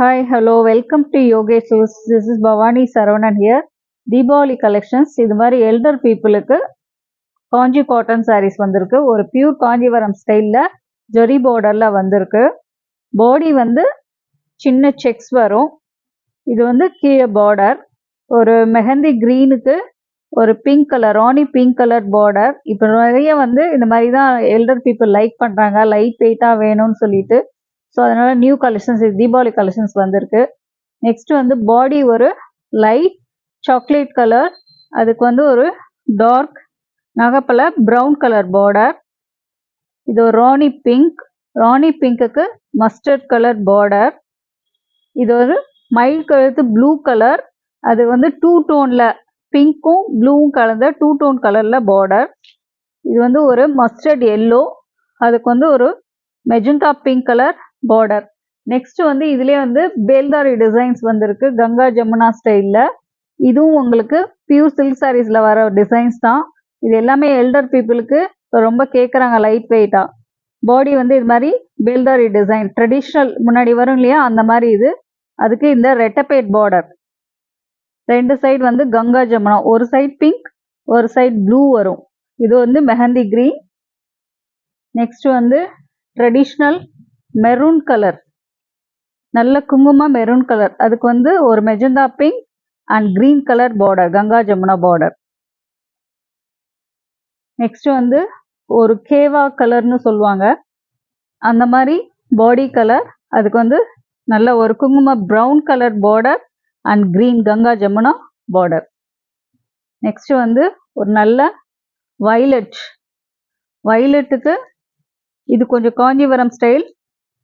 Hi, hello, welcome to Yogesus. This is Bhavani Saravanan here. Deepavali collections. இது மாதிரி elder peopleக்கு காஞ்சி cotton sarees வந்திருக்கு. ஒரு pure Kanjeevaram ஸ்டைல்ல ஜரி பார்டர்ல வந்திருக்கு. பாடி வந்து சின்ன செக்ஸ் வரும். இது வந்து கீழே பார்டர். ஒரு மெஹந்தி கிரீனுக்கு ஒரு பிங்க் கலர் ராணி பிங்க் கலர் பார்டர். இப்போ நிறைய வந்து இந்த மாதிரி தான் எல்டர் பீப்புள் லைக் பண்ணுறாங்க, லைட் வெயிட்டாக வேணும்னு சொல்லிட்டு. ஸோ அதனால நியூ கலெக்ஷன்ஸ் தீபாவளி கலெக்ஷன்ஸ் வந்திருக்கு. நெக்ஸ்ட் வந்து பாடி ஒரு லைட் சாக்லேட் கலர், அதுக்கு வந்து ஒரு டார்க் நகப்பல ப்ரௌன் கலர் பார்டர். இது ஒரு ராணி பிங்க்குக்கு மஸ்டர்ட் கலர் பார்டர். இது ஒரு மைல்ட் கலருக்கு ப்ளூ கலர், அது வந்து டூ டோனில் பிங்க்கும் ப்ளூவும் கலந்த டூ டோன் கலரில் பார்டர். இது வந்து ஒரு மஸ்டர்ட் எல்லோ, அதுக்கு வந்து ஒரு magenta pink colour border. Next வந்து இதுலேயே வந்து பேல்தாரி டிசைன்ஸ் வந்திருக்கு கங்கா ஜமுனா ஸ்டைலில். இதுவும் உங்களுக்கு பியூர் சில்க் சாரீஸில் வர டிசைன்ஸ் தான். இது எல்லாமே எல்டர் பீப்புளுக்கு ரொம்ப கேட்குறாங்க லைட் வெயிட்டாக. பாடி வந்து இது மாதிரி பேல்தாரி டிசைன் ட்ரெடிஷ்னல் முன்னாடி வரும் இல்லையா, அந்த மாதிரி இது. அதுக்கு இந்த ரெட்டப்பேட் பார்டர், ரெண்டு சைடு வந்து கங்கா ஜமுனா, ஒரு சைடு பிங்க் ஒரு சைடு ப்ளூ வரும். இது வந்து மெஹந்தி கிரீன். நெக்ஸ்ட் வந்து ட்ரெடிஷ்னல் மெரூன் கலர், நல்ல குங்கும மெரூன் கலர், அதுக்கு வந்து ஒரு magenta pink and green colour border, Ganga Jamuna border. Next வந்து ஒரு கேவா கலர்னு சொல்லுவாங்க, அந்த மாதிரி பாடி கலர், அதுக்கு வந்து நல்ல ஒரு குங்கும brown colour border and green Ganga Jamuna border. Next வந்து ஒரு நல்ல வயலட்டுக்கு இது கொஞ்சம் காஞ்சிவரம் ஸ்டைல்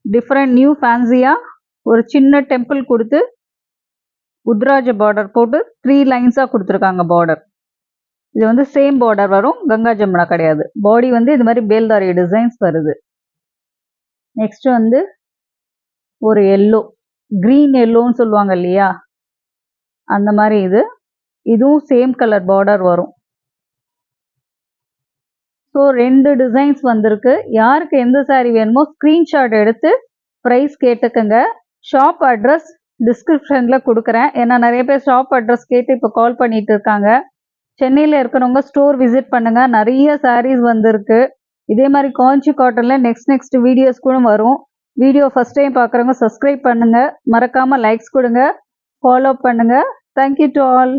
டிஃப்ரெண்ட் நியூ ஃபேன்சியாக ஒரு சின்ன டெம்பிள் கொடுத்து உத்ராஜ பார்டர் போட்டு 3 லைன்ஸாக கொடுத்துருக்காங்க பார்டர். இது வந்து சேம் பார்டர் வரும், கங்கா ஜமுனா கிடையாது. பாடி வந்து இது மாதிரி பேல்தாரி டிசைன்ஸ் வருது. நெக்ஸ்ட் வந்து ஒரு எல்லோ, கிரீன் எல்லோன்னு சொல்லுவாங்க இல்லையா, அந்த மாதிரி இதுவும் சேம் கலர் பார்டர் வரும். ஸோ 2 டிசைன்ஸ் வந்திருக்கு. யாருக்கு எந்த சாரீ வேணுமோ ஸ்க்ரீன்ஷாட் எடுத்து ப்ரைஸ் கேட்டுக்கங்க. ஷாப் அட்ரஸ் டிஸ்கிரிப்ஷனில் கொடுக்குறேன். ஏன்னா நிறைய பேர் ஷாப் அட்ரஸ் கேட்டு இப்போ கால் பண்ணிட்டு இருக்காங்க. சென்னையில் இருக்கிறவங்க ஸ்டோர் விசிட் பண்ணுங்கள், நிறைய சாரீஸ் வந்திருக்கு. இதே மாதிரி காஞ்சி காட்டனில் நெக்ஸ்ட் வீடியோஸ் கூட வரும். வீடியோ ஃபஸ்ட் டைம் பார்க்குறவங்க சப்ஸ்கிரைப் பண்ணுங்கள், மறக்காமல் லைக்ஸ் கொடுங்க, ஃபாலோ பண்ணுங்கள். Thank you to all.